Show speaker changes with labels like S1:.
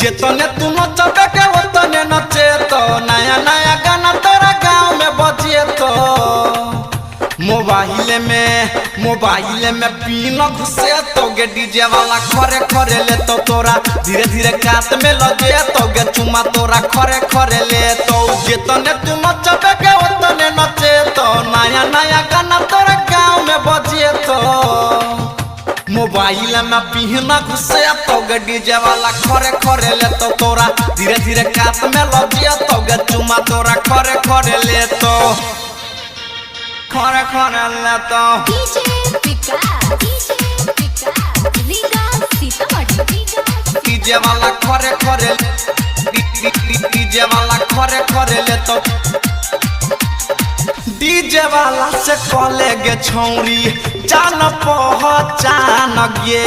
S1: जेतने तू नचबे के ओतने नचे तो नया नया गाना तोरा गाँव में बजिए तो मोबाइल में पीन घुसे तो गे डीजे वाला खरे खरे ले तो तोरा धीरे धीरे कात में लगे तो गे चुमा तोरा खरे खरे ले तो जेतने तू नचबे के ओतने नचे तो नया नया गाना तोरा गाँव में बजिए तो मोबाइल में पीना घुसे तो गे डीजे वाला खरे खरे ले तो तोरा धीरे धीरे कात में लगे तो गे चुमा तोरा खरे खरे ले तो खरे खरे ले तो डीजे वाला खरे खरे डीजे वाला खरे खरे ले तो डीजे वाला से कॉले गे छौरी जान पहचान गे